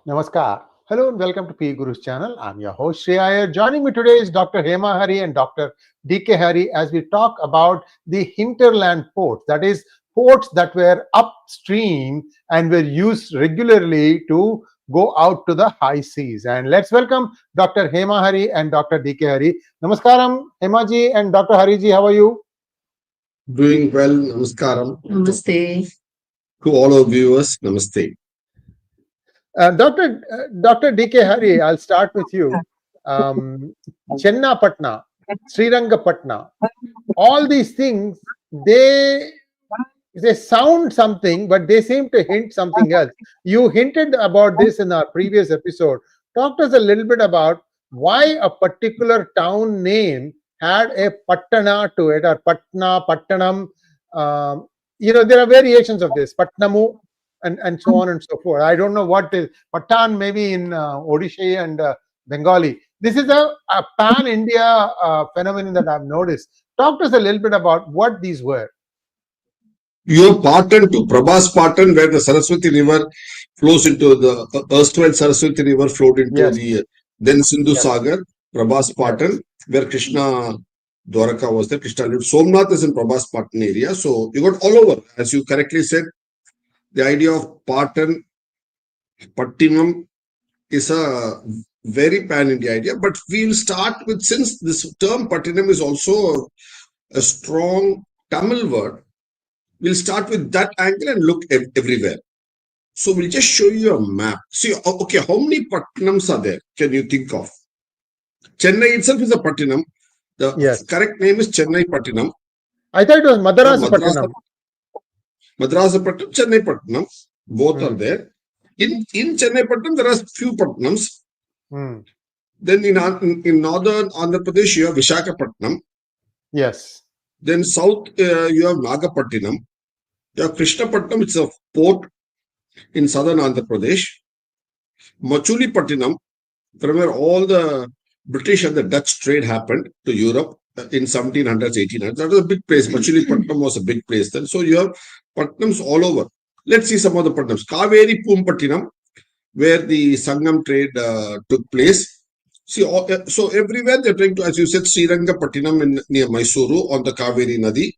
Namaskar. Hello and welcome to P Guru's channel. I'm your host Sri Iyer. Joining me today is Dr. HemaHari and Dr.D.K.Hari as we talk about the hinterland ports, that is, ports that were upstream and were used regularly to go out to the high seas. And let's welcome Dr. HemaHari and Dr.D.K.Hari. Namaskaram, Hemaji and Dr. Hariji. How are you? Doing well. Namaskaram. Namaste. To all our viewers, namaste. Dr. D.K.Hari, I'll start with you. Chennapatna, Srirangapatna, all these things, they sound something, but they seem to hint something else. You hinted about this in our previous episode. Talk to us a little bit about why a particular town name had a Pattana to it, or Patna, Pattanam. There are variations of this, Patnamu, and so on and so forth. I don't know what is Patan, maybe in Odisha and Bengali. This is a pan-India phenomenon that I've noticed. Talk to us a little bit about what these were. You have Patan to Prabhas Patan, where the Saraswati River flows into the erstwhile Saraswati River flowed into the then Sindhu Sagar. Prabhas Patan, where Krishna Dwaraka was there. Krishna lived. Somnath is in Prabhas Patan area. So you got all over, as you correctly said. The idea of Patan, Pattinam is a very pan-India idea, but we'll start with, since this term Pattinam is also a strong Tamil word, we'll start with that angle and look everywhere. So we'll just show you a map. See, okay, how many Pattinams are there? Can you think of? Chennai itself is a Pattinam. The correct name is Chennai Pattinam. I thought it was Madras Pattinam. Madras Pattinam, Chennai Pattinam, both are there. In Chennai Pattinam, there are few Pattinams. Then in northern Andhra Pradesh, you have Visakhapatnam. Yes. Then south, you have Nagapattinam. You have Krishnapatnam, it's a port in southern Andhra Pradesh. Machulipattinam, from where all the British and the Dutch trade happened to Europe in 1700s, 1800s. That was a big place. Machulipatnam was a big place then. So you have Patnams all over. Let's see some of the Patnams. Kaveri Pumpattinam, where the Sangam trade took place. See, so everywhere they're trying to, as you said, Srirangapattinam near Mysuru on the Kaveri Nadi.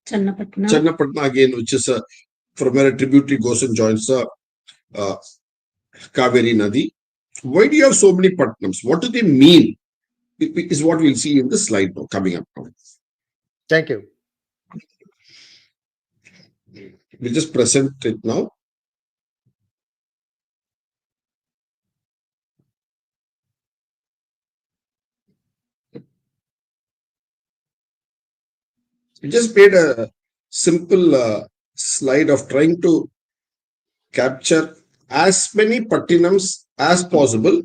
Channapatna again, which is from where a tributary goes and joins the Kaveri Nadi. Why do you have so many Patnams? What do they mean? Is what we'll see in the slide now, coming up. Thank you. We'll just present it now. We just made a simple slide of trying to capture as many Pattinams as possible.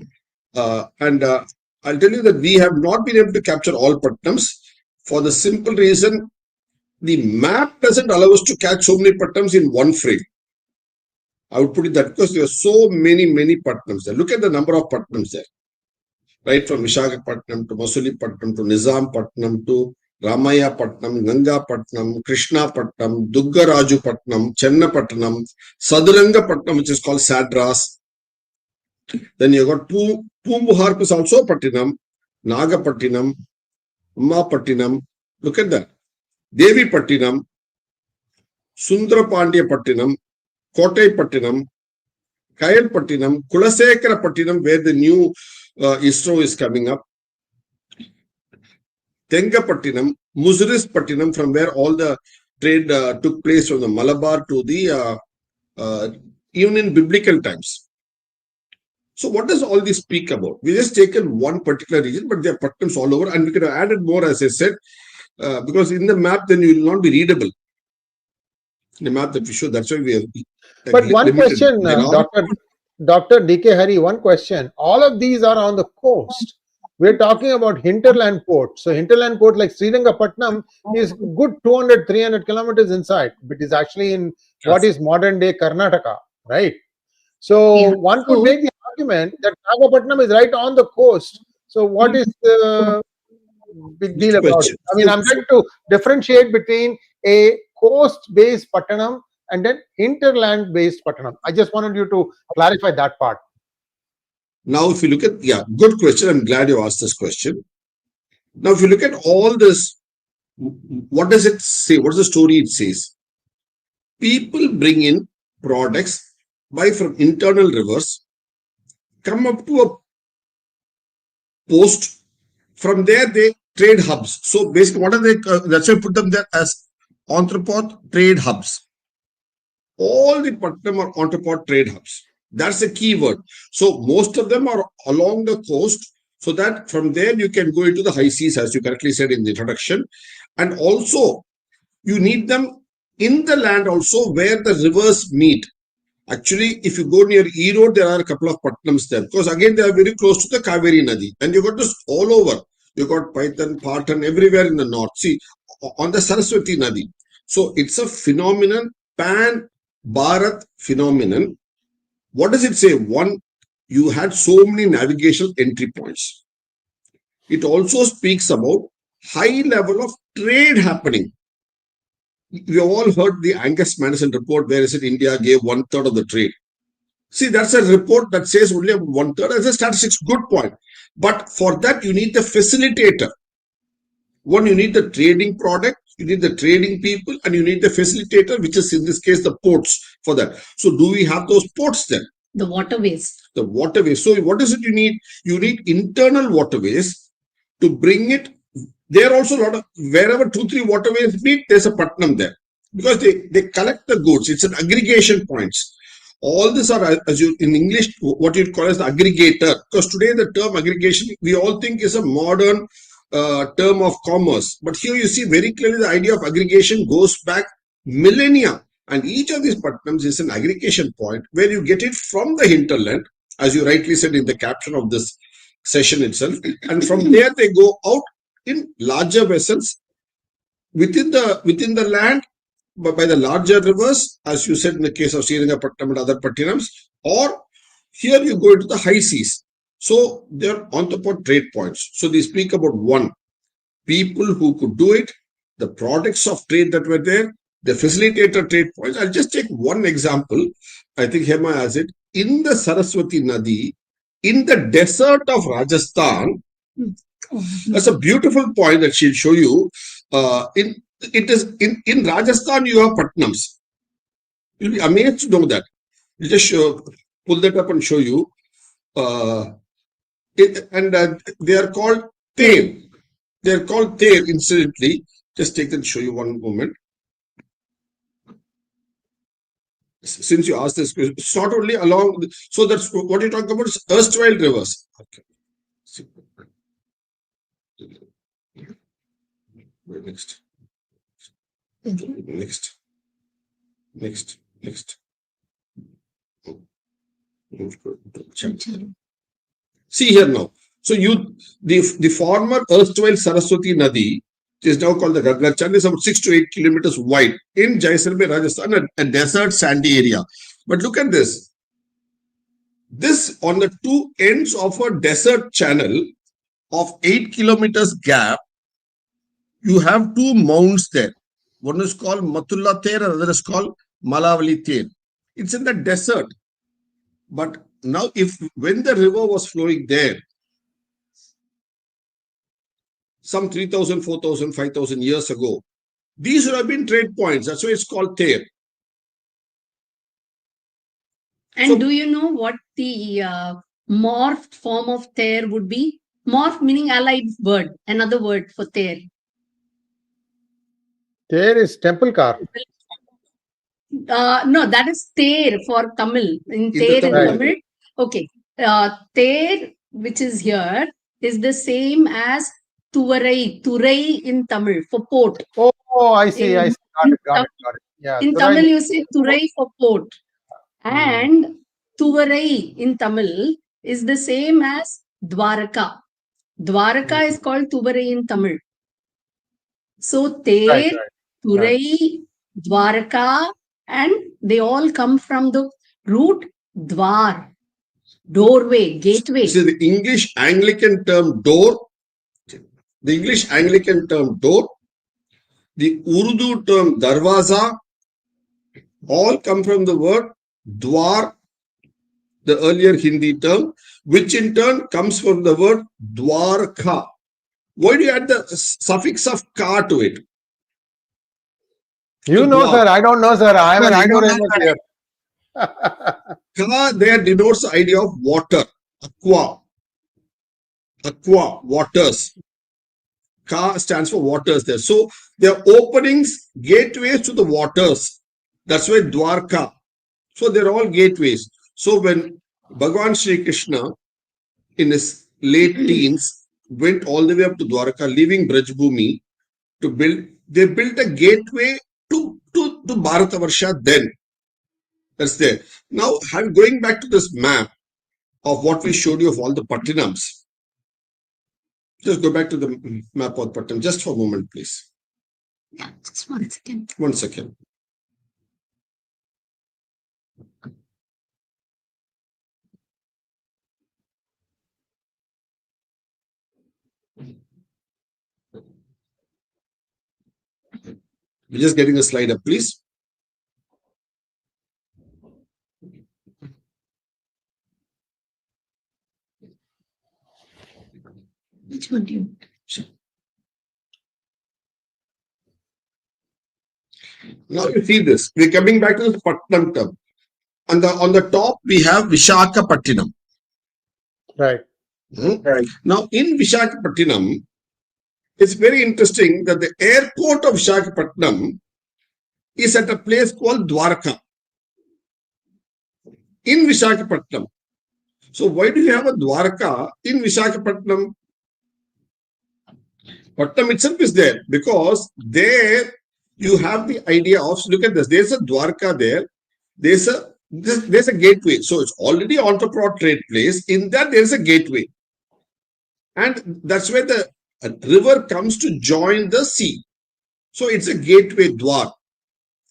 And I'll tell you that we have not been able to capture all Pattinams for the simple reason the map doesn't allow us to catch so many Pattinams in one frame. I would put it that because there are so many Pattinams there. Look at the number of Pattinams there. Right from Visakhapatnam to Masulipattnam to Nizampatnam to Ramayapatnam, Gangapatnam, Krishnapatnam, Duggarajupatnam, Chennapatnam, Sadurangapatnam, which is called Sadras. Then you got Pumbuharp is also Pattinam, Nagapattinam, Ummapattinam. Look at that. Devi Pattinam, Sundarapandya Pattinam, Kotai Pattinam, Kayal Pattinam, Kulasekara Pattinam, where the new ISRO is coming up. Tengapattinam, Muziris Pattinam, from where all the trade took place from the Malabar to the even in biblical times. So what does all this speak about? We just taken one particular region, but there are Pattinams all over, and we could have added more, as I said, because in the map then you will not be readable. The map that we show, that's why we have. But one question, Dr. D.K.Hari, one question. All of these are on the coast. We're talking about hinterland port. So hinterland port like Srirangapatnam is good 200, 300 kilometers inside. It is actually in what is modern day Karnataka, right? So one could make the argument that Nagapatnam is right on the coast. So what is the big deal about it? I mean, I'm trying to differentiate between a coast-based Pattanam and then hinterland based Pattanam. I just wanted you to clarify that part. Now, if you look at, good question. I'm glad you asked this question. Now, if you look at all this, what does it say? What's the story it says? People bring in products, buy from internal rivers, come up to a post. From there, they trade hubs. So basically, what are they? That's why I put them there as entrepot trade hubs. All the Patnam are entrepot trade hubs. That's the key word. So most of them are along the coast, so that from there you can go into the high seas, as you correctly said in the introduction. And also, you need them in the land also where the rivers meet. Actually, if you go near Erode, there are a couple of Patnams there, because again, they are very close to the Kaveri Nadi. And you got this all over. You got Python, Patan, everywhere in the north. See, on the Saraswati Nadi. So it's a phenomenon, pan-Bharat phenomenon. What does it say? One, you had so many navigational entry points. It also speaks about high level of trade happening. We have all heard the Angus Madison report where it said India gave 1/3 of the trade. See, that's a report that says only 1/3 as a statistics. Good point. But for that, you need the facilitator. One, you need the trading product, you need the trading people, and you need the facilitator, which is in this case the ports for that. So do we have those ports then? The waterways. The waterways. So what is it you need? You need internal waterways to bring it. There are also a lot of, wherever 2-3 waterways meet, there's a Patnam there. Because they collect the goods. It's an aggregation points. All these are, as you in English, what you call as the aggregator. Because today the term aggregation, we all think is a modern term of commerce. But here you see very clearly the idea of aggregation goes back millennia. And each of these Patnams is an aggregation point where you get it from the hinterland, as you rightly said in the caption of this session itself. And from there they go out in larger vessels within the land, but by the larger rivers, as you said in the case of Srirangapatnam and other Pattinams, or here you go into the high seas. So they're entrepot trade points. So they speak about one, people who could do it, the products of trade that were there, the facilitator trade points. I'll just take one example. I think Hema has it. In the Saraswati Nadi, in the desert of Rajasthan, that's a beautiful point that she'll show you. In Rajasthan, you have Patnams. You'll be amazed to know that. We'll just pull that up and show you. They are called Ter. They are called Ter, incidentally. Just take that and show you one moment. Since you asked this question, it's not only along. So that's what you're talking about is erstwhile rivers. Okay. Next. See here now. So the former erstwhile Saraswati Nadi is now called the Gaggar Chand, is about 6 to 8 kilometers wide in Jaisalmer, Rajasthan, a desert sandy area. But look at this. This on the two ends of a desert channel of 8 kilometers gap, you have two mounds there. One is called Matulla Ter, another is called Malavali Ter. It's in the desert. But now, when the river was flowing there, some 3,000, 4,000, 5,000 years ago, these would have been trade points. That's why it's called Ter. And so, do you know what the morphed form of Ter would be? Morph meaning allied word, another word for Ter. Ter is temple car. No, that is Ter for Tamil. In Ter in Tamil. Okay. Ter, which is here, is the same as Turai in Tamil for port. Oh, I see. Got it. Yeah, in Tamil, you say Turai for port. And Tuvarai in Tamil is the same as Dwaraka. Dwaraka is called Tuvarai in Tamil. So Ter, Turai, Dwaraka, and they all come from the root Dwar, doorway, gateway. See, the English Anglican term door, the Urdu term darwaza, all come from the word Dwar, the earlier Hindi term, which in turn comes from the word Dwarka. Why do you add the suffix of ka to it? You know, sir. I don't know, sir. I am an ignoramus here. Ka there denotes the idea of water, aqua, waters. Ka stands for waters there. So they are openings, gateways to the waters. That's why Dwarka. So they're all gateways. So when Bhagavan Sri Krishna in his late teens went all the way up to Dwarka, leaving Brajbhumi to build, they built a gateway to Bharatavarsha then. That's there. Now, going back to this map of what we showed you of all the Pattinams, just go back to the map of Pattinam just for a moment, please. Yeah, just 1 second. 1 second. We're just getting a slide up, please. Which one do you? Sure. Now you see this. We're coming back to the Pattinam term. And on the top, we have Vishakhapattinam. Right. Right. Now, in Vishakhapattinam, it's very interesting that the airport of Vishakhapattinam is at a place called Dwarka. In Vishakhapattinam. So, why do you have a Dwarka in Vishakhapattinam? Patnam itself is there because there you have the idea of, look at this, there's a Dwarka there, there's a gateway. So it's already entrepreneur trade place. In that, there's a gateway. And that's where the river comes to join the sea. So it's a gateway Dwar.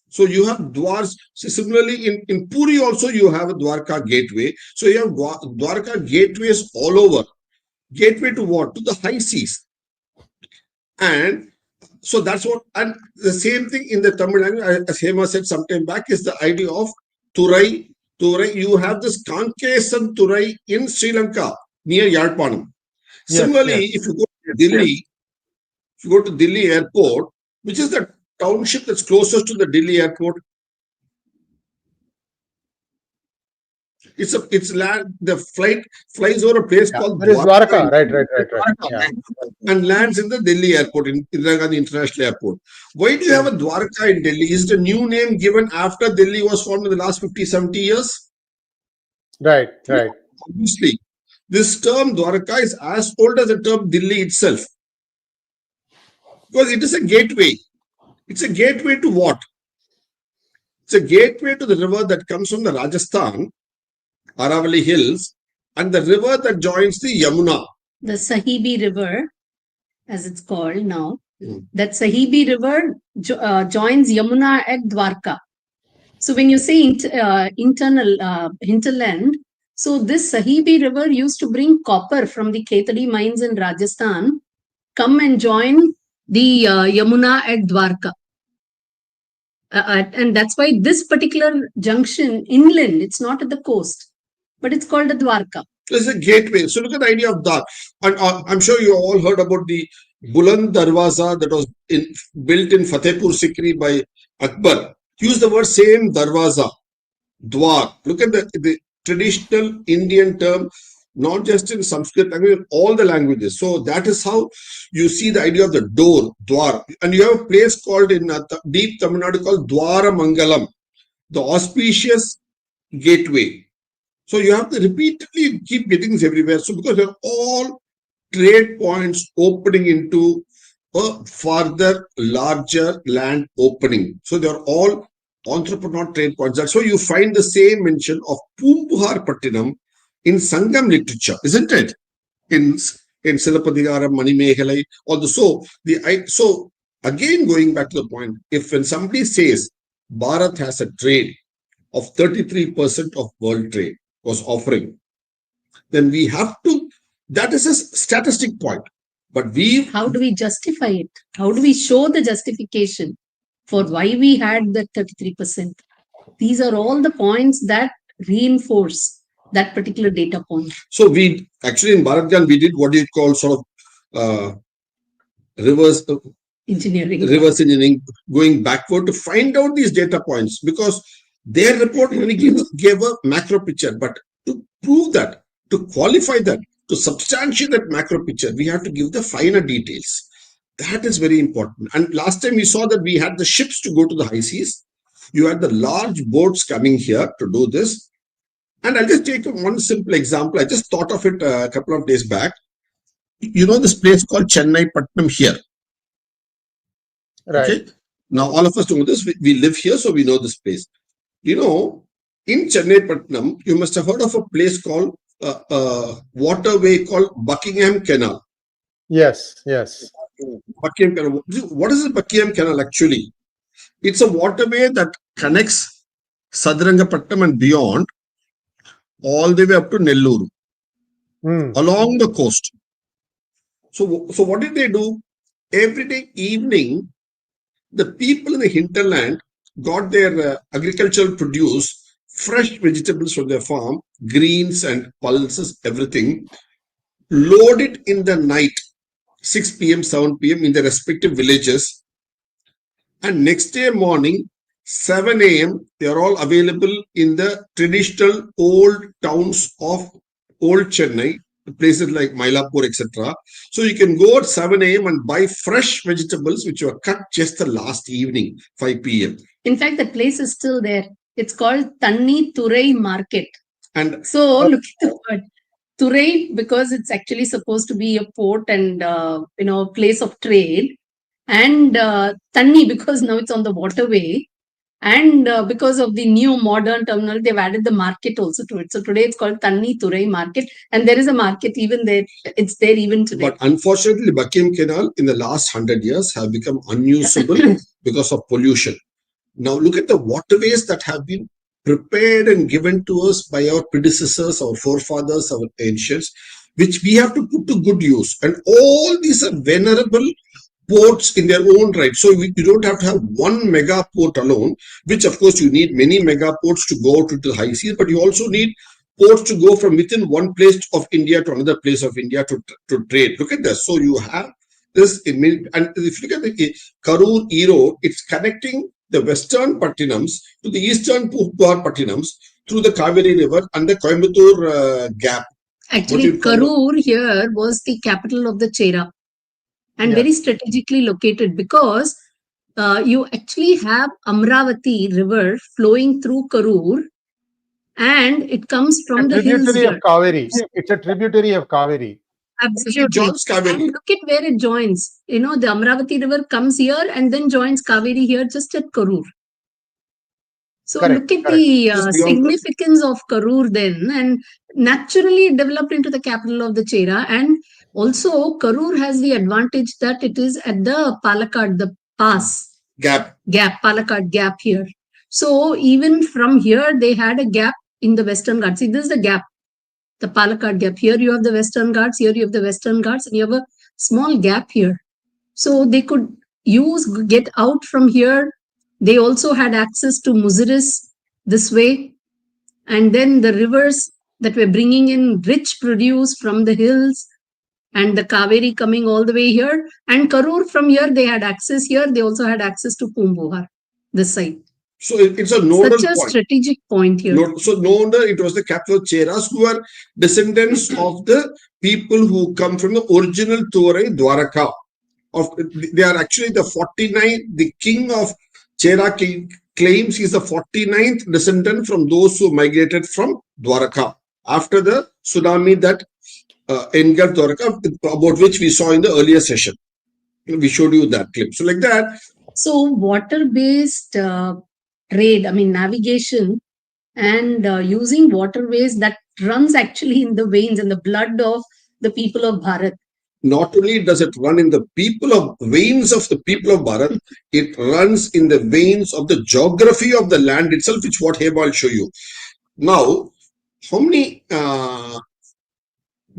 So you have Dwars. So similarly, in Puri also you have a Dwarka gateway. So you have Dwarka gateways all over. Gateway to what? To the high seas. And so that's what, and the same thing in the Tamil language, as Hema said sometime back, is the idea of Turai. You have this Kankesan Turai in Sri Lanka near Yarpanam. Yes, Similarly, yes. if you go to Delhi, if you go to Delhi airport, which is the township that's closest to the Delhi airport, it's land. The flight flies over a place called There is Dwarka. Right. Yeah. And lands in the Delhi airport, in Indira Gandhi International Airport. Why do you have a Dwarka in Delhi? Is it a new name given after Delhi was formed in the last 50, 70 years? Right. Obviously, this term Dwarka is as old as the term Delhi itself. Because it is a gateway. It's a gateway to what? It's a gateway to the river that comes from the Rajasthan, Aravalli Hills, and the river that joins the Yamuna. The Sahibi River, as it's called now. That Sahibi River joins Yamuna at Dwarka. So when you say hinterland, so this Sahibi River used to bring copper from the Khetadi mines in Rajasthan, come and join the Yamuna at Dwarka. And that's why this particular junction inland, it's not at the coast, but it's called a Dwarka. It's a gateway. So look at the idea of that. And I'm sure you all heard about the Buland Darwaza that was built in Fatehpur Sikri by Akbar. Use the word same Darwaza, Dwar. Look at the traditional Indian term, not just in Sanskrit language, in all the languages. So that is how you see the idea of the door, Dwar. And you have a place called in deep Tamil Nadu called Dwara Mangalam, the auspicious gateway. So you have to repeatedly keep getting this everywhere. So because they're all trade points opening into a further larger land opening. So they're all entrepreneur trade points. That's why you find the same mention of Pumpuhar Pattinam in Sangam literature, isn't it? In Silapadikaram, Manimehalai, also so again going back to the point, if when somebody says Bharat has a trade of 33% of world trade was offering, then we have to, that is a statistic point. But how do we justify it? How do we show the justification for why we had that 33%? These are all the points that reinforce that particular data point. So we actually in Bharatgan, we did what you call sort of reverse engineering, going backward to find out these data points, because their report only gave a macro picture, but to prove that, to qualify that, to substantiate that macro picture, we have to give the finer details. That is very important. And last time we saw that we had the ships to go to the high seas. You had the large boats coming here to do this. And I'll just take one simple example. I just thought of it a couple of days back. You know this place called Chennai Patnam here. Right. Okay. Now, all of us know this. We live here, so we know this place. You know, in Chennai Patnam, you must have heard of a place called waterway called Buckingham Canal. Yes, yes. Buckingham Canal. What is the Buckingham Canal actually? It's a waterway that connects Sadarangapatnam and beyond, all the way up to Nellore, along the coast. So what did they do? Every day evening, the people in the hinterland got their agricultural produce, fresh vegetables from their farm, greens and pulses, everything, loaded in the night, 6 p.m., 7 p.m. in their respective villages. And next day morning, 7 a.m., they are all available in the traditional old towns of old Chennai, places like Mylapore, etc. So you can go at 7 a.m. and buy fresh vegetables which were cut just the last evening, 5 p.m. In fact, the place is still there. It's called Tanni Thurai Market. And so look at the word Thurai, because it's actually supposed to be a port and place of trade. And Tanni, because now it's on the waterway. And because of the new modern terminal, they've added the market also to it. So today it's called Tanni Thurai Market. And there is a market even there. It's there even today. But unfortunately, Buckingham Canal in the last 100 years have become unusable because of pollution. Now look at the waterways that have been prepared and given to us by our predecessors, our forefathers, our ancients, which we have to put to good use. And all these are venerable ports in their own right. So you don't have to have one mega port alone, which of course you need many mega ports to go to the high seas, but you also need ports to go from within one place of India to another place of India to trade. Look at this. So you have this, and if you look at the Karur Erode, it's connecting the western Pattinams to the eastern Pooppar Pattinams through the Kaveri River and the Coimbatore Gap. Actually, Karur here was the capital of the Chera. And very strategically located, because you actually have Amravati river flowing through Karur, and it comes from the hills here. It's a tributary of Kaveri. Absolutely. And look at where it joins. The Amravati river comes here and then joins Kaveri here just at Karur. So look at the significance of Karur then, and naturally it developed into the capital of the Chera. And also Karur has the advantage that it is at the Palakkad, the pass. Palakkad gap here. So even from here, they had a gap in the Western Ghats. See, this is the gap, the Palakkad gap. Here you have the Western Ghats, here you have the Western Ghats, and you have a small gap here. So they could get out from here. They also had access to Muziris this way. And then the rivers that were bringing in rich produce from the hills, and the Kaveri coming all the way here. And Karur, from here, they had access here. They also had access to Pumbuhar, this side. So it's a nodal Such a strategic point here. So no wonder it was the capital of Cheras, who are descendants of the people who come from the original Thurai Dwaraka. They are actually the 49th, the king of Chera claims he's the 49th descendant from those who migrated from Dwaraka after the tsunami that engulfed Dwaraka, about which we saw in the earlier session. We showed you that clip. So like that. So water-based trade, navigation, and using waterways that runs actually in the veins and the blood of the people of Bharat. Not only does it run in the veins of the people of Bharat, it runs in the veins of the geography of the land itself, which what Heba will show you. Now, how many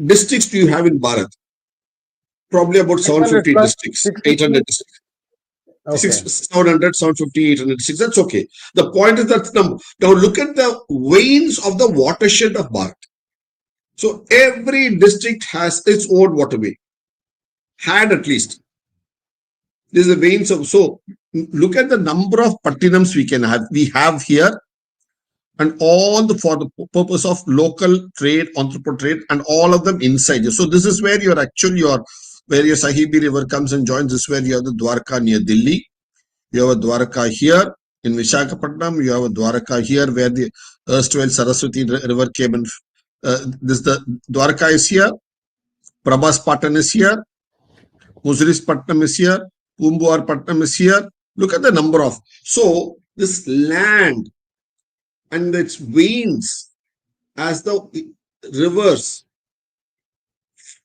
districts do you have in Bharat? Probably about 750 districts, 800 districts. Okay. 700, 750, 806. That's okay. The point is that number. Now look at the veins of the watershed of Bharat. So every district has its own waterway. Had at least. This is the veins of. So look at the number of pattinams we can have. We have here, and all for the purpose of local trade, entrepreneur trade, and all of them inside you. So this is where your where your Sahibi River comes and joins. This is where you have the Dwarka near Delhi. You have a Dwarka here in Visakhapatnam. You have a Dwarka here where the erstwhile Saraswati River came and the Dwarka is here. Prabhas Patan is here. Muziris Patnam is here. Pumbuar Patnam is here. Look at the number of. So this land and its veins as the rivers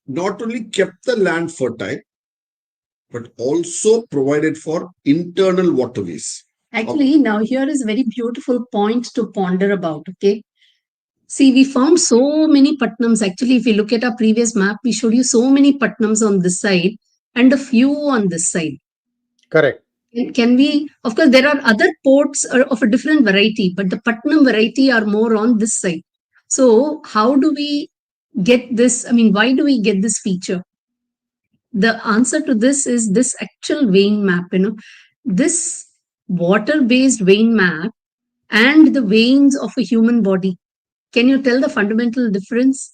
not only kept the land fertile, but also provided for internal waterways. Actually, now here is a very beautiful point to ponder about. Okay. See, we found so many Patnams. Actually, if you look at our previous map, we showed you so many Patnams on this side and a few on this side. Correct. Can we, of course, there are other ports of a different variety, but the Patnam variety are more on this side. So how do we get this? I mean, why do we get this feature? The answer to this is this actual vein map, this water-based vein map and the veins of a human body. Can you tell the fundamental difference?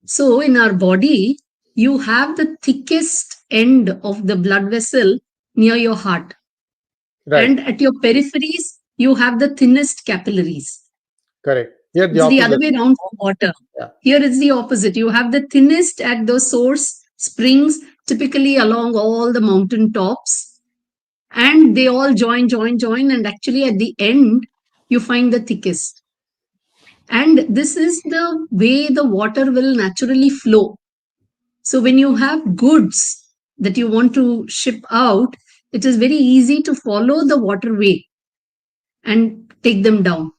So in our body, you have the thickest end of the blood vessel near your heart. Right. And at your peripheries, you have the thinnest capillaries. Correct. Here it's the other way around for water. Yeah. Here it's the opposite. You have the thinnest at the source springs, typically along all the mountain tops. And they all join. And actually at the end, you find the thickest. And this is the way the water will naturally flow. So when you have goods that you want to ship out, it is very easy to follow the waterway and take them down.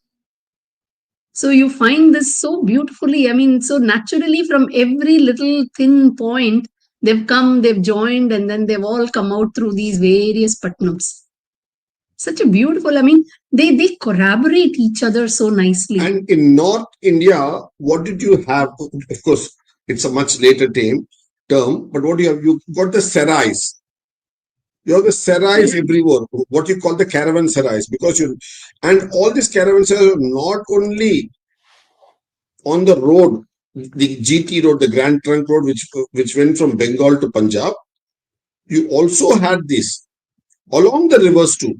So you find this so beautifully. I mean, so naturally from every little thin point, they've come, they've joined, and then they've all come out through these various Patnams. Such a beautiful, I mean, they corroborate each other so nicely. And in North India, what did you have? Of course, it's a much later term, but what do you have? You got the serais. You have the serais everywhere, what you call the caravan serais, because and all these caravan serais are not only on the road, the GT road, the Grand Trunk Road, which went from Bengal to Punjab. You also had this along the rivers too.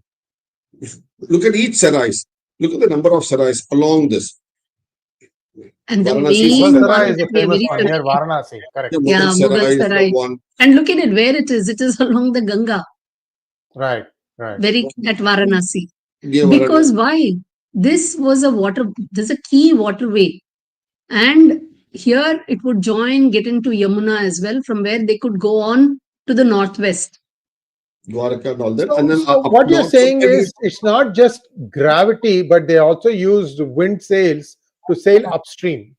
Look at each serais. Look at the number of serais along this. And the Varanasi main Sarai one is that a we are famous very one near familiar. Varanasi. Correct. Yeah, Mughal Sarai. One. And look at it where it is. It is along the Ganga. Right. Very at Varanasi. Yeah, Because why? This was a there's a key waterway. And here it would get into Yamuna as well, from where they could go on to the northwest. Dwarka and all that. So, And then what you're saying is it's not just gravity, but they also used wind sails to sail upstream.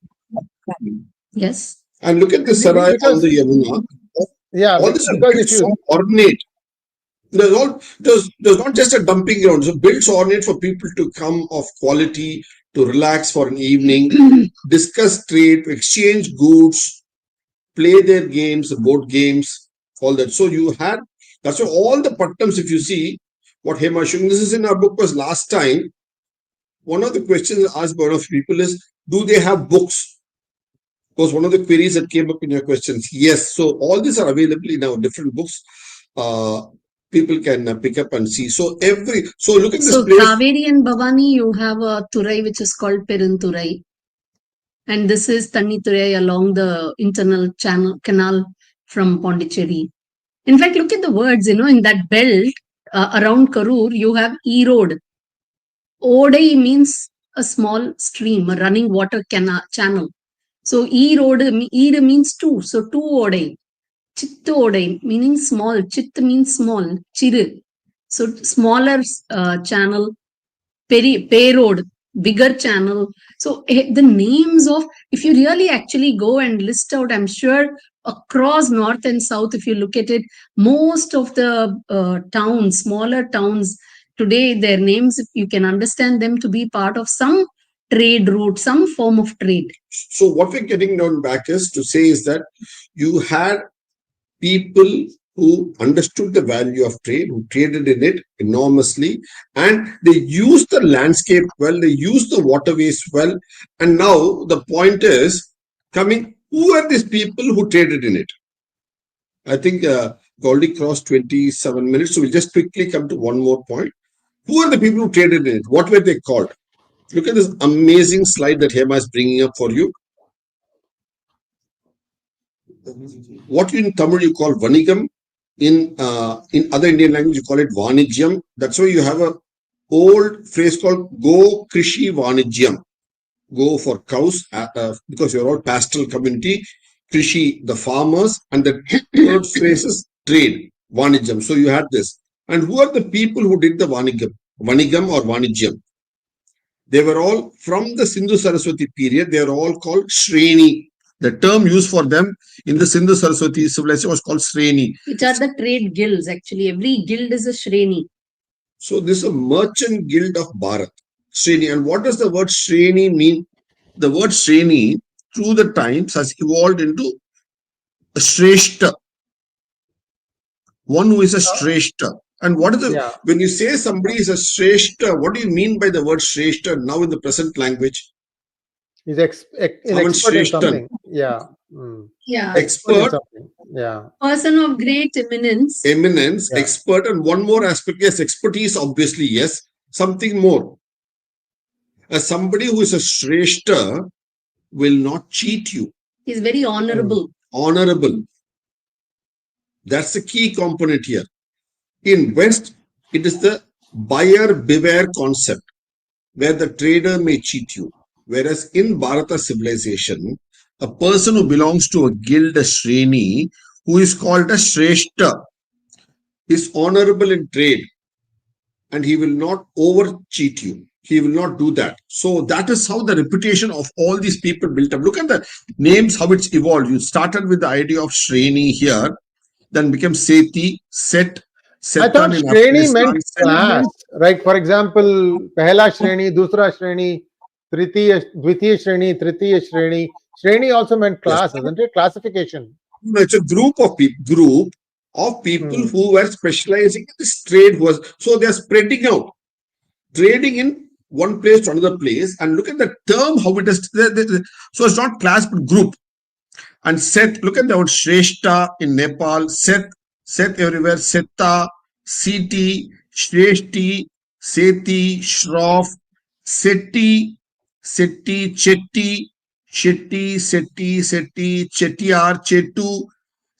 Yes. And look at the sarai on the Yamuna. Yeah, all this because is so ornate. There's not just a dumping ground. So built so ornate for people to come of quality, to relax for an evening, discuss trade, exchange goods, play their games, board games, all that. So you had, that's why all the Patnams, if you see what Hema showing, this is in our book was last time. One of the questions asked by one of people is, do they have books? Was one of the queries that came up in your questions. Yes. So all these are available in our different books. People can pick up and see. So look at this place. So Kaveri and Bhavani, you have a Turai which is called Perunturai. And this is Tanniturai along the internal canal from Pondicherry. In fact, look at the words, in that belt around Karur, you have E-Road. Odai means a small stream, a running water channel. So E-Road, E means two. So two Odai. Chittu Odai, meaning small. Chit means small. Chiru. So smaller channel. Pay Road, bigger channel. So the names of, if you really actually go and list out, I'm sure across north and south. If you look at it, most of the towns, smaller towns today, their names, you can understand them to be part of some trade route, some form of trade. So what we're getting down back is to say is that you had people who understood the value of trade, who traded in it enormously, and they used the landscape well, they used the waterways well. And now the point is coming, who are these people who traded in it? I think we already crossed 27 minutes, so we'll just quickly come to one more point. Who are the people who traded in it? What were they called? Look at this amazing slide that Hema is bringing up for you. What in Tamil you call Vanigam, in other Indian language you call it Vanijyam. That's why you have a old phrase called Go Krishi Vanijyam. Go for cows, because you're all pastoral community. Krishi, the farmers, and the third phrase is trade, Vanijyam. So you had this. And who are the people who did the Vanigam or Vanijyam? They were all from the Sindhu Saraswati period. They are all called Shreni. The term used for them in the Sindhu Saraswati civilization was called Shreni. Which are the trade guilds, actually. Every guild is a Shreni. So this is a merchant guild of Bharat. Shreni. And what does the word Shreni mean? The word Shreni, through the times, has evolved into a Shreshta. One who is a Shreshta. And what is the, when you say somebody is a Shreshta, what do you mean by the word Shreshta now in the present language? He's expert in something. Yeah. Yeah. Expert. Yeah. Person of great eminence. Eminence, expert, and one more aspect, yes, expertise, obviously, yes. Something more. As somebody who is a Shreshta will not cheat you. He's very honorable. Honorable. That's the key component here. In West, it is the buyer beware concept, where the trader may cheat you. Whereas in Bharata civilization, a person who belongs to a guild, a Shreni, who is called a Shreshta, is honorable in trade, and he will not over cheat you. He will not do that. So that is how the reputation of all these people built up. Look at the names, how it's evolved. You started with the idea of Shreni here, then became Seti, Set. I thought Shreni meant class, right? For example, Pehla Shreni, Dusra Shreni, Dvitiya Shreni, Tritiya Shreni. Shreni also meant class, isn't it? Classification. It's a group of people, who were specializing in this trade. So they are spreading out, trading in one place to another place. And look at the term, how it is. So it's not class, but group. And Seth, look at the word Shreshta in Nepal, Seth everywhere, Setta, Siti, Shreshti, Seti, Shroff, Seti, Chetty, Shetty, Chettiar, Chetu,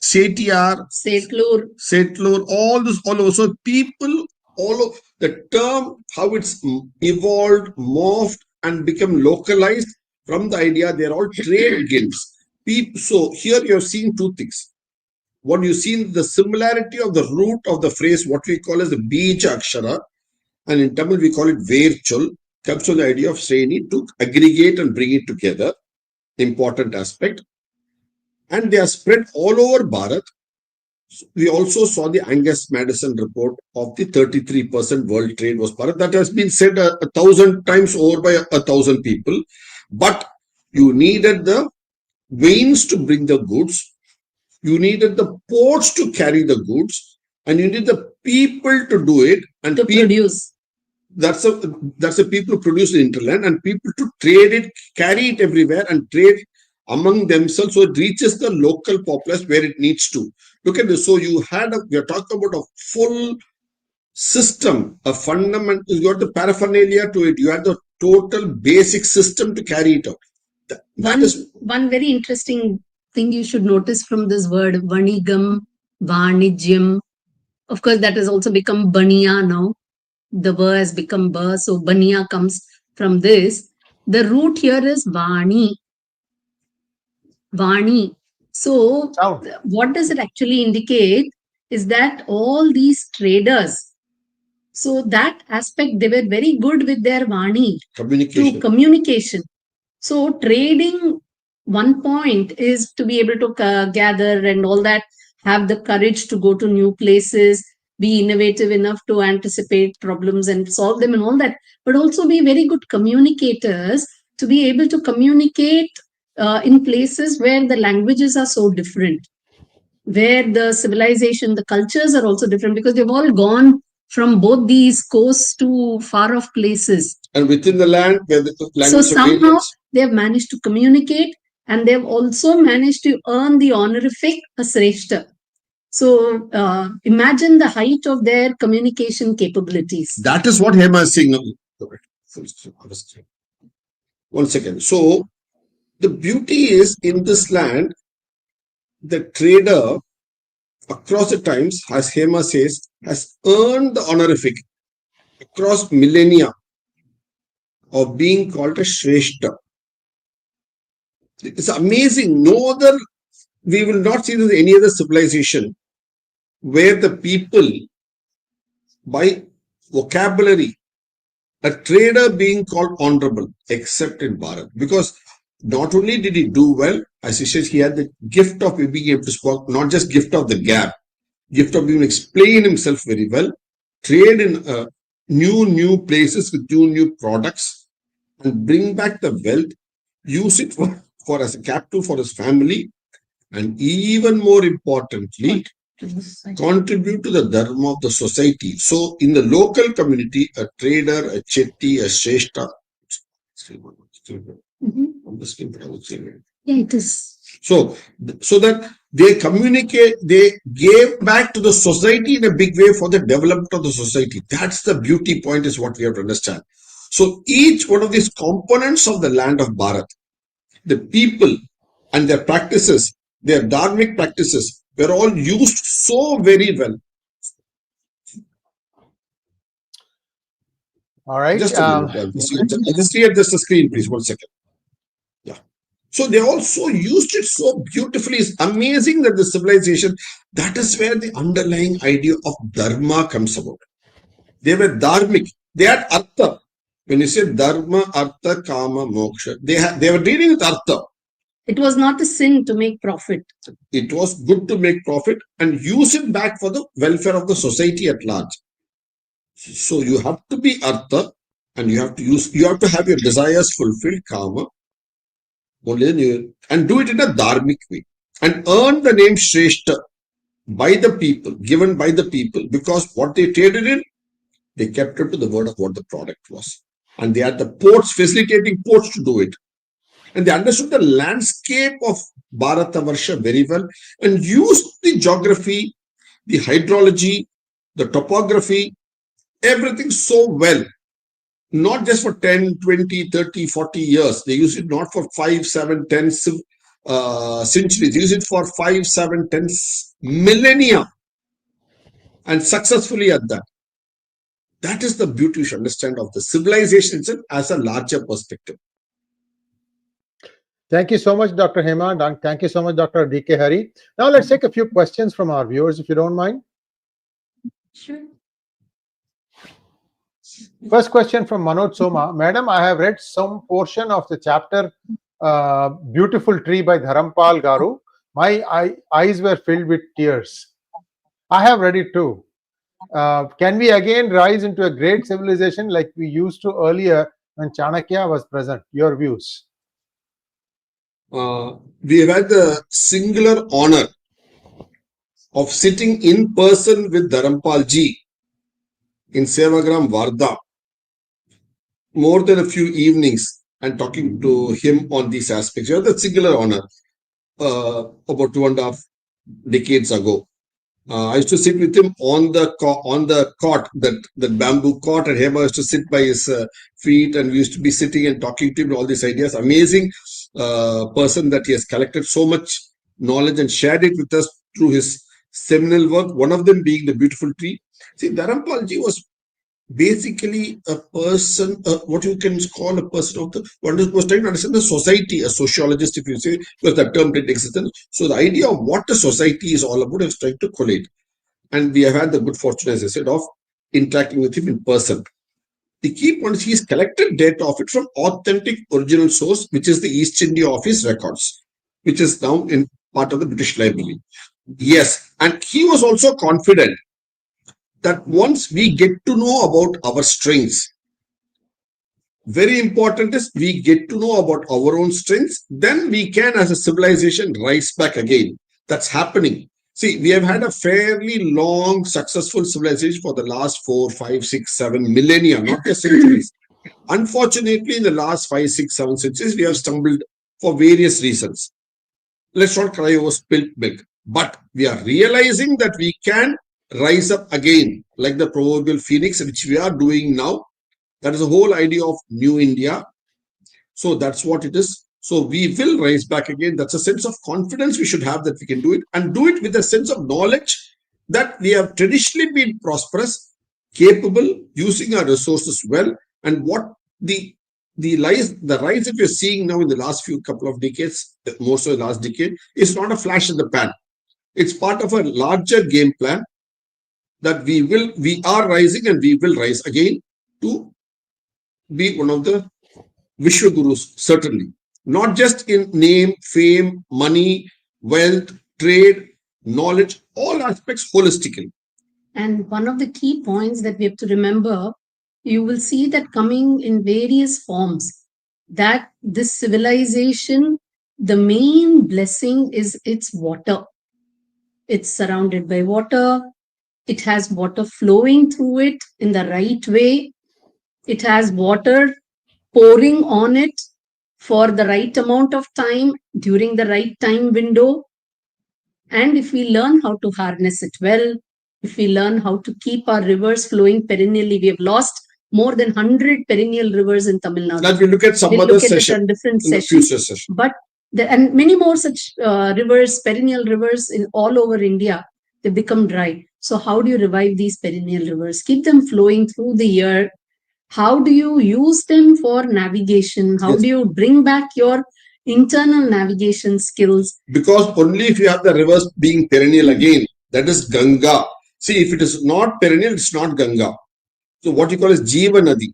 Setiar, Setlur, all this, all over. So people, all of the term, how it's evolved, morphed, and become localized from the idea they're all trade guilds. So here you're seeing two things. What you see in the similarity of the root of the phrase, what we call as the Bija Akshara, and in Tamil we call it Verchol, comes from the idea of Sreni, to aggregate and bring it together. Important aspect. And they are spread all over Bharat. We also saw the Angus Madison report of the 33% world trade was Bharat. That has been said 1,000 times over by 1,000 people. But you needed the veins to bring the goods, you needed the ports to carry the goods, and you need the people to do it and to produce. That's the people who produce the hinterland, and people to trade it, carry it everywhere, and trade among themselves so it reaches the local populace where it needs to. Look at this. So we are talking about a full system, a fundamental. You got the paraphernalia to it. You had the total basic system to carry it out. One very interesting thing you should notice from this word, Vanigam, Vanijyam. Of course, that has also become Baniya now. The word has become Ba, so Baniya comes from this. The root here is Vani. Vani. So, what does it actually indicate is that all these traders, so that aspect, they were very good with their Vani. Communication. So trading one point is to be able to gather and all that, have the courage to go to new places, be innovative enough to anticipate problems and solve them and all that, but also be very good communicators to be able to communicate in places where the languages are so different, where the civilization, the cultures are also different, because they've all gone from both these coasts to far off places. And within the land, where the language so somehow they have managed to communicate, and they've also managed to earn the honorific Sreshta. So imagine the height of their communication capabilities. That is what Hema is saying. One second. So the beauty is, in this land, the trader across the times, as Hema says, has earned the honorific across millennia of being called a Shrestha. It's amazing. No other, we will not see this in any other civilization where the people, by vocabulary, a trader being called honorable, except in Bharat. Because not only did he do well, as he says, he had the gift of being able to speak, not just gift of the gap, gift of being able to explain himself very well, trade in new places with new products, and bring back the wealth, use it for as a capital for his family, and even more importantly, contribute to the dharma of the society. So in the local community, a trader, a chetty, a shrestha, Yeah, it is. So that they communicate, they gave back to the society in a big way for the development of the society. That's the beauty point, is what we have to understand. So each one of these components of the land of Bharat, the people and their practices, their dharmic practices, were all used so very well. All right. Just a minute. Just clear the screen, please. 1 second. Yeah. So they also used it so beautifully. It's amazing that the civilization, that is where the underlying idea of dharma comes about. They were dharmic. They had artha. When you say dharma, artha, kama, moksha, they were dealing with artha. It was not a sin to make profit. It was good to make profit and use it back for the welfare of the society at large. So you have to be artha, and you have to have your desires fulfilled, kama, and do it in a dharmic way, and earn the name Shrestha by the people, given by the people, because what they traded in, they kept it to the word of what the product was. And they had the ports, facilitating ports to do it. And they understood the landscape of Bharatavarsha very well and used the geography, the hydrology, the topography, everything so well. Not just for 10, 20, 30, 40 years. They use it not for 5, 7, 10 centuries. They use it for 5, 7, 10 millennia. And successfully at that. That is the beauty you should understand of the civilization itself as a larger perspective. Thank you so much, Dr. Hema. Thank you so much, Dr. D.K.Hari. Now let's take a few questions from our viewers, if you don't mind. Sure. First question from Manoj Soma. Madam, I have read some portion of the chapter Beautiful Tree by Dharampal Garu. My eyes were filled with tears. I have read it too. Can we again rise into a great civilization like we used to earlier when Chanakya was present? Your views? We have had the singular honor of sitting in person with Dharampal ji in Sevagram, Varda, more than a few evenings, and talking to him on these aspects. We had the singular honor about 2.5 decades ago. I used to sit with him on the cot, that bamboo cot, and Hema used to sit by his feet, and we used to be sitting and talking to him all these ideas. Amazing person that he has collected so much knowledge and shared it with us through his seminal work, one of them being The Beautiful Tree. See, Dharampal ji was basically a person, what you can call a person of the, one who was trying to understand the society, a sociologist, if you say, because that term didn't exist. So the idea of what a society is all about is trying to collate. And we have had the good fortune, as I said, of interacting with him in person. The key point is he's collected data of it from authentic original source, which is the East India Office records, which is now in part of the British Library. Yes, and he was also confident that once we get to know about our strengths, very important is we get to know about our own strengths, then we can as a civilization rise back again. That's happening. See, we have had a fairly long, successful civilization for the last 4, 5, 6, 7 millennia, not just centuries. Unfortunately, in the last 5, 6, 7 centuries, we have stumbled for various reasons. Let's not cry over spilt milk. But we are realizing that we can rise up again, like the proverbial phoenix, which we are doing now. That is the whole idea of New India. So that's what it is. So we will rise back again. That's a sense of confidence we should have that we can do it, and do it with a sense of knowledge that we have traditionally been prosperous, capable, using our resources well. And what the rise that we're seeing now in the last couple of decades, more so the last decade, is not a flash in the pan. It's part of a larger game plan that we are rising and we will rise again to be one of the Vishwa Gurus, certainly. Not just in name, fame, money, wealth, trade, knowledge, all aspects holistically. And one of the key points that we have to remember, you will see that coming in various forms, that this civilization, the main blessing is its water. It's surrounded by water. It has water flowing through it in the right way. It has water pouring on it for the right amount of time during the right time window. And if we learn how to harness it well, if we learn how to keep our rivers flowing perennially, we have lost more than 100 perennial rivers in Tamil Nadu. That we'll look at some other session, different in the sessions. future session. But and many more such rivers, perennial rivers in all over India, they become dry. So how do you revive these perennial rivers? Keep them flowing through the year. How do you use them for navigation? How do you bring back your internal navigation skills? Because only if you have the rivers being perennial again, that is Ganga. See, if it is not perennial, it's not Ganga. So what you call is Jiva Nadi.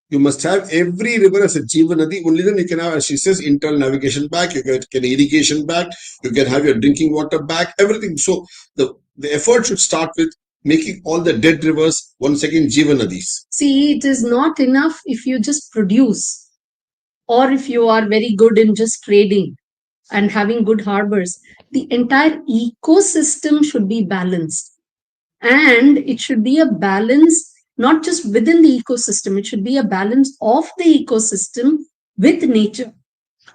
You must have every river as a Jiva Nadi. Only then you can have, as she says, internal navigation back, you can irrigation back, you can have your drinking water back, everything. So the effort should start with making all the dead rivers once again Jiva Nadis. See, it is not enough if you just produce, or if you are very good in just trading and having good harbors. The entire ecosystem should be balanced. And it should be a balance not just within the ecosystem, it should be a balance of the ecosystem with nature.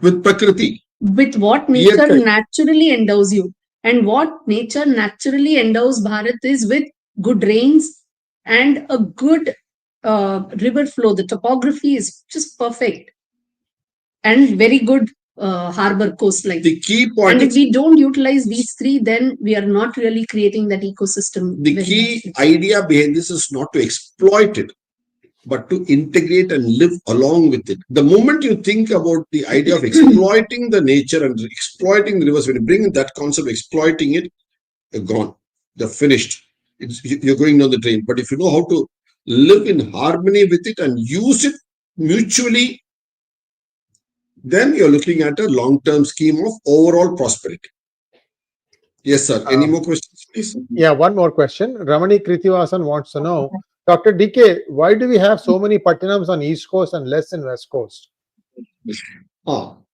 With Prakriti. With what nature naturally endows you. And what nature naturally endows Bharat is with good rains and a good river flow. The topography is just perfect. And very good harbor coastline. The key point. And if we don't utilize these three, then we are not really creating that ecosystem. The key idea behind this is not to exploit it, but to integrate and live along with it. The moment you think about the idea of exploiting the nature and exploiting the rivers, when you bring in that concept of exploiting it, you're gone. They're finished. You're going down the drain. But if you know how to live in harmony with it and use it mutually, then you're looking at a long-term scheme of overall prosperity. Yes, sir. Any more questions, please? Yeah, one more question. Ramani Kritivasan wants to know, Dr. DK, why do we have so many Pattinams on East Coast and less in West Coast?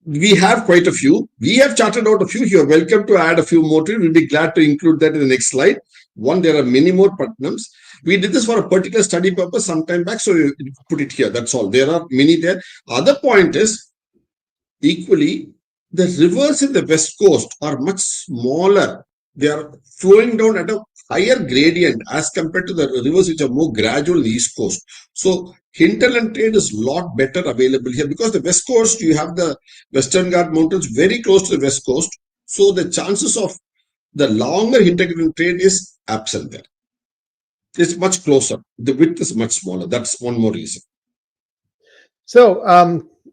We have quite a few. We have charted out a few. You're welcome to add a few more to it. We'll be glad to include that in the next slide. One, there are many more Pattinams. We did this for a particular study purpose some time back, so we put it here. That's all. There are many there. Other point is, equally, the rivers in the West Coast are much smaller. They are flowing down at a higher gradient as compared to the rivers which are more gradual in the East Coast. So hinterland trade is a lot better available here because the West Coast, you have the Western Ghat Mountains very close to the West Coast. So the chances of the longer hinterland trade is absent there. It's much closer. The width is much smaller. That's one more reason. So,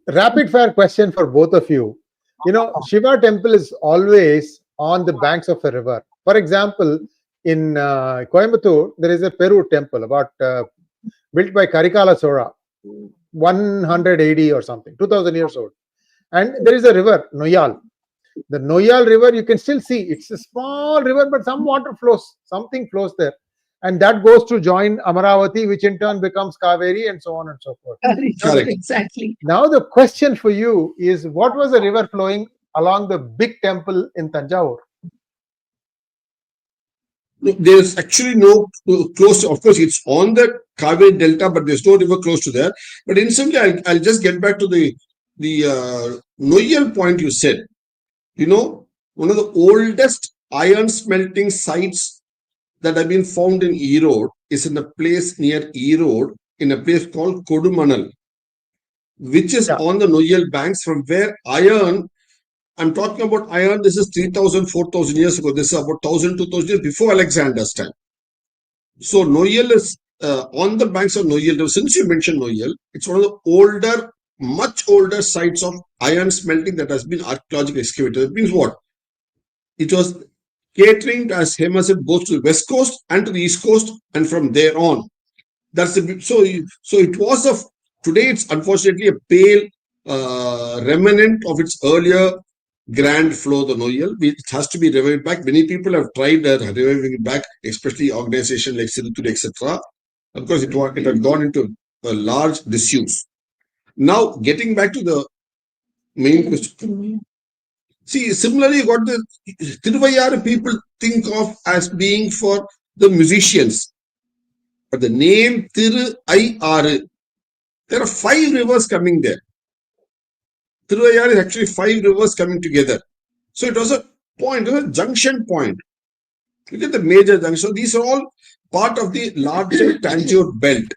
rapid fire question for both of you. You know, Shiva temple is always on the banks of a river. For example, in Coimbatore, there is a Peru temple built by Karikala Sora. 180 or something, 2000 years old. And there is a river, Noyal. The Noyal river, you can still see it's a small river, but some water flows, something flows there. And that goes to join Amaravati, which in turn becomes Kaveri, and so on and so forth. Correct. Exactly. Now, the question for you is, what was the river flowing along the big temple in Tanjore? There's actually no close. Of course, it's on the Kaveri Delta, but there's no river close to there. But instantly, I'll just get back to the Noyal point you said. You know, one of the oldest iron smelting sites that have been found in Erode is in a place near Erode, in a place called Kodumanal, which is on the Noyal banks, from where iron. I'm talking about iron. This is 3,000, 4,000 years ago. This is about 1,000, 2,000 years before Alexander's time. So Noyal is on the banks of Noyal. Since you mentioned Noyal, it's one of the older, much older sites of iron smelting that has been archaeologically excavated. It means what? It was catering, as Hema said, both to the west coast and to the east coast, and from there on. That's the so it was of today. It's unfortunately a pale remnant of its earlier grand flow, the Noyal. It has to be revived back. Many people have tried reviving it back, especially organizations like Sirutur, etc. Of course, it had gone into a large disuse. Now, getting back to the main question. See, similarly, you got the Tiruvayar people think of as being for the musicians. But the name Tiruvayar, there are 5 rivers coming there. Tiruvayar is actually 5 rivers coming together. So it was a point, it was a junction point. Look at the major junction. So these are all part of the larger Tanjore belt.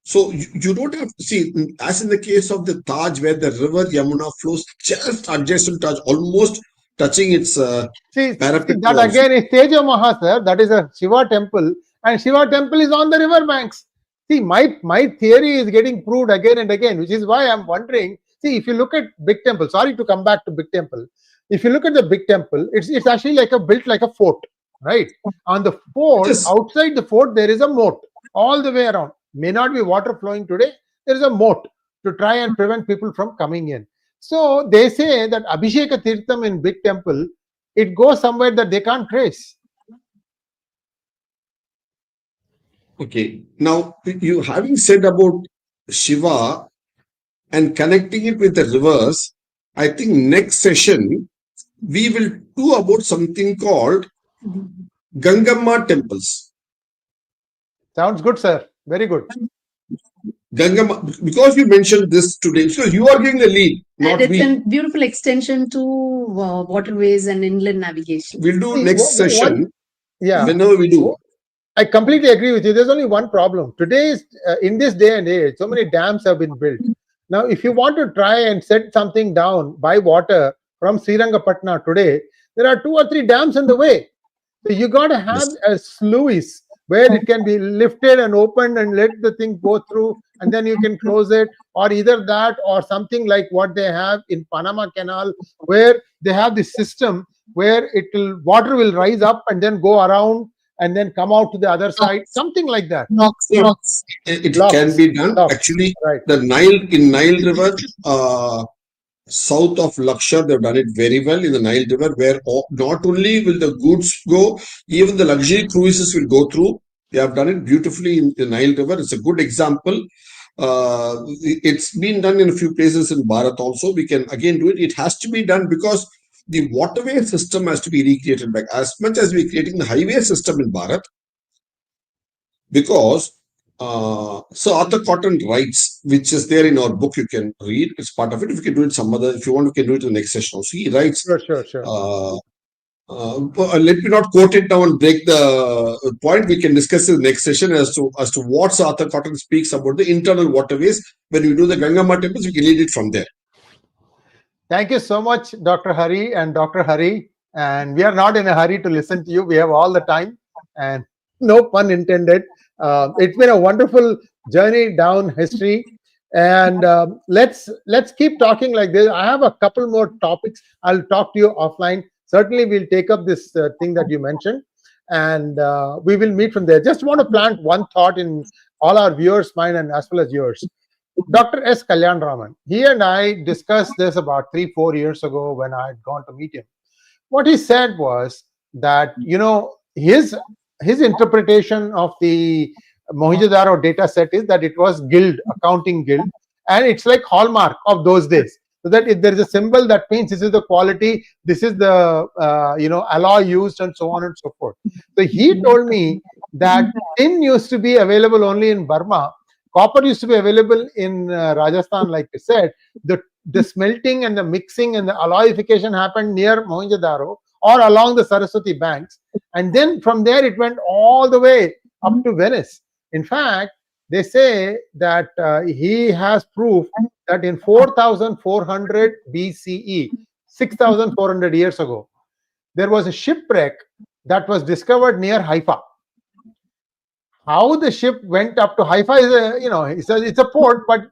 So you don't have to see, as in the case of the Taj, where the river Yamuna flows just adjacent to Taj, almost touching its parapet. That again is Teja Maha, sir. That is a Shiva temple, and Shiva temple is on the river banks. See, my theory is getting proved again and again, which is why I'm wondering. See, if you look at big temple, sorry to come back to big temple. If you look at the big temple, it's actually built like a fort, right? On the fort, outside the fort, there is a moat all the way around. May not be water flowing today. There is a moat to try and prevent people from coming in. So they say that Abhisheka Tirtham in big temple, it goes somewhere that they can't trace. Okay. Now, you having said about Shiva and connecting it with the rivers, I think next session we will do about something called Gangamma temples. Sounds good, sir. Very good. Gangamma, because you mentioned this today, so you are giving the lead, not and it's we. a beautiful extension to waterways and inland navigation. We'll do next session. Yeah. Whenever we do. I completely agree with you. There's only one problem. Today, in this day and age, so many dams have been built. Now, if you want to try and set something down by water from Srirangapatna today, there are 2 or 3 dams in the way. So you got to have a sluice where it can be lifted and opened and let the thing go through, and then you can close it, or either that or something like what they have in Panama Canal, where they have this system where water will rise up and then go around and then come out to the other side, something like that. It can be done. Actually, right. The Nile River, south of Lakshar, they've done it very well in the Nile River, where not only will the goods go, even the luxury cruises will go through. They have done it beautifully in the Nile River. It's a good example. It's been done in a few places in Bharat also. We can again do it. It has to be done because the waterway system has to be recreated back as much as we're creating the highway system in Bharat. Because so Arthur Cotton writes, which is there in our book, you can read. It's part of it. If you can do it some other, if you want, we can do it in the next session also. He writes. Sure. Let me not quote it now and break the point. We can discuss in the next session as to what Arthur Cotton speaks about the internal waterways. When we do the Gangamma temples, we can lead it from there. Thank you so much, Dr. Hari and Dr. Hari. And we are not in a hurry to listen to you. We have all the time, and no pun intended. It's been a wonderful journey down history, and let's keep talking like this. I have a couple more topics. I'll talk to you offline. Certainly, we'll take up this thing that you mentioned, and we will meet from there. Just want to plant one thought in all our viewers, mine and as well as yours. Dr. S. Kalyan Raman, he and I discussed this about 3-4 years ago when I had gone to meet him. What he said was that, his interpretation of the Mohenjo-daro data set is that it was guild, accounting guild, and it's like hallmark of those days. So that if there is a symbol, that means this is the quality, this is the alloy used, and so on and so forth. So he told me that tin used to be available only in Burma, copper used to be available in Rajasthan, like you said. The smelting and the mixing and the alloyification happened near Mohenjo-daro or along the Saraswati banks, and then from there it went all the way up to Venice. In fact, they say that he has proof that in 4400 BCE, 6400 years ago, there was a shipwreck that was discovered near Haifa. How the ship went up to Haifa is it's a port, but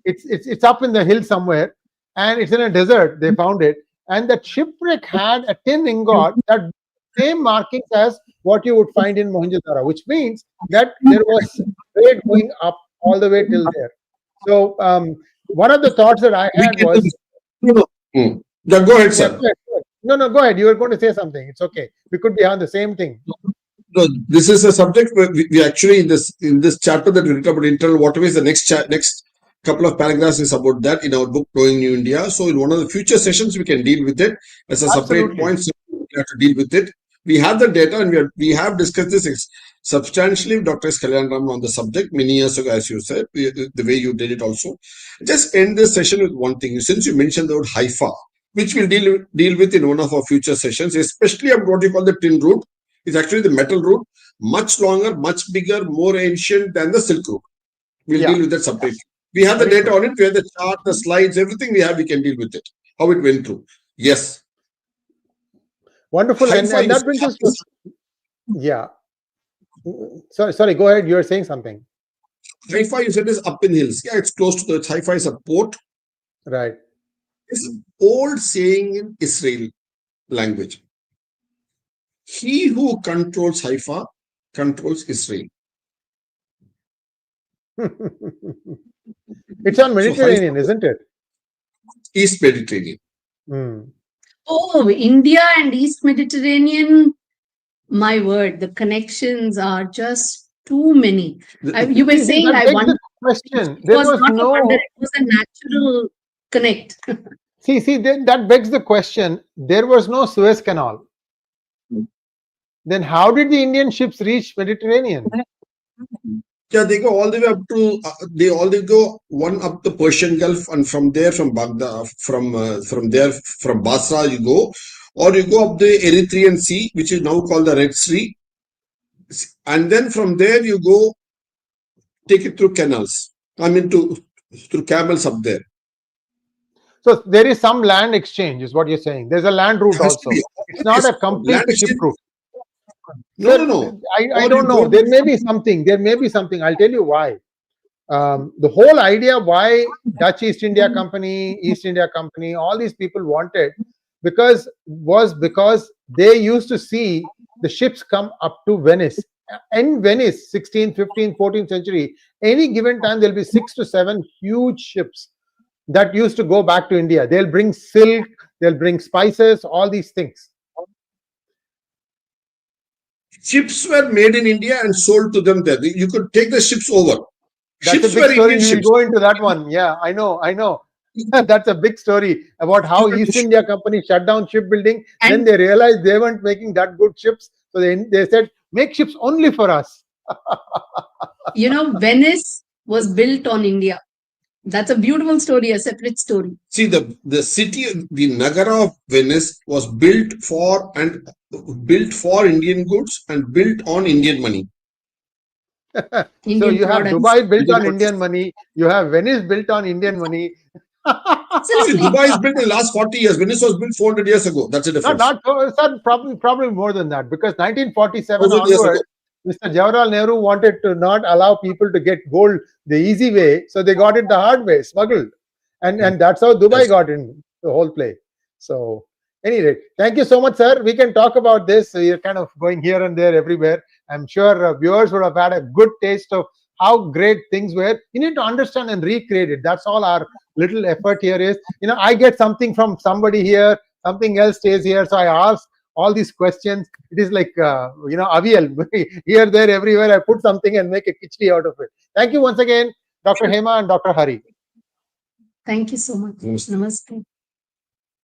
it's up in the hill somewhere, and it's in a desert. They found it, and that shipwreck had a tin ingot that same markings as what you would find in Mohenjo-daro, which means that there was trade going up all the way till there. So one of the thoughts that I had was, go ahead, sir. Go ahead. No, go ahead. You were going to say something. It's okay. We could be on the same thing. No, this is a subject where we actually in this chapter that we read about Hinterland, whatever is the next couple of paragraphs is about that in our book Knowing New India. So in one of the future sessions we can deal with it as a separate point. So we have to deal with it. We have the data, and we have discussed this substantially with Dr. S. Kalyan Raman on the subject many years ago, as you said, the way you did it also. Just end this session with one thing. Since you mentioned the word Haifa, which we'll deal with in one of our future sessions, especially about what you call the tin route. It's actually the metal route, much longer, much bigger, more ancient than the silk route. We'll deal with that separately. We have the data on it, we have the chart, the slides, everything we have, we can deal with it. How it went through. Yes. Wonderful. And that brings us to, Sorry, go ahead. You're saying something. Haifa, you said, is up in hills. Yeah, it's close to the Haifa is a port. Right. It's an old saying in Israel language. He who controls Haifa controls Israel. It's on Mediterranean, isn't it? East Mediterranean. Oh, India and East Mediterranenean, my word, the connections are just too many. You were saying, I wonder. Question. There was not no. a wonder, it was a natural connect. See, that begs the question. There was no Suez Canal. Then how did the Indian ships reach Mediterranean? Yeah, they go all the way up to they go one up the Persian Gulf, and from there, from Baghdad, from Basra you go, or you go up the Erythraean Sea, which is now called the Red Sea, and then from there you go take it through canals. I mean through camels up there. So there is some land exchange, is what you're saying. There's a land route also. It's not a complete ship route. No. I don't know. There may be something. I'll tell you why. The whole idea why Dutch East India Company, all these people wanted, because they used to see the ships come up to Venice. In Venice, 16th, 15th, 14th century, any given time there'll be 6 to 7 huge ships that used to go back to India. They'll bring silk, they'll bring spices, all these things. Ships were made in India and sold to them there. You could take the ships over. That's ships a big story. We'll go into that one. Yeah, I know. That's a big story about how East India Company shut down shipbuilding. Then they realized they weren't making that good ships. So they said, make ships only for us. Venice was built on India. That's a beautiful story, a separate story. See, the city, the Nagara of Venice was built for Indian goods and built on Indian money. So you have Dubai built on Indian money. You have Venice built on Indian money. See, Dubai is built in the last 40 years. Venice was built 400 years ago. That's a difference. Probably more than that, because 1947 onward, Mr. Jawaharlal Nehru wanted to not allow people to get gold the easy way, so they got it the hard way, smuggled, and that's how Dubai got in the whole play. So, anyway, thank you so much, sir. We can talk about this. You're kind of going here and there, everywhere. I'm sure viewers would have had a good taste of how great things were. You need to understand and recreate it. That's all our little effort here is. I get something from somebody here, something else stays here, so I ask all these questions. It is like avial. Here, there, everywhere, I put something and make a khichdi out of it. Thank you once again, Dr. Hema and Dr. Hari. Thank you so much. Namaste.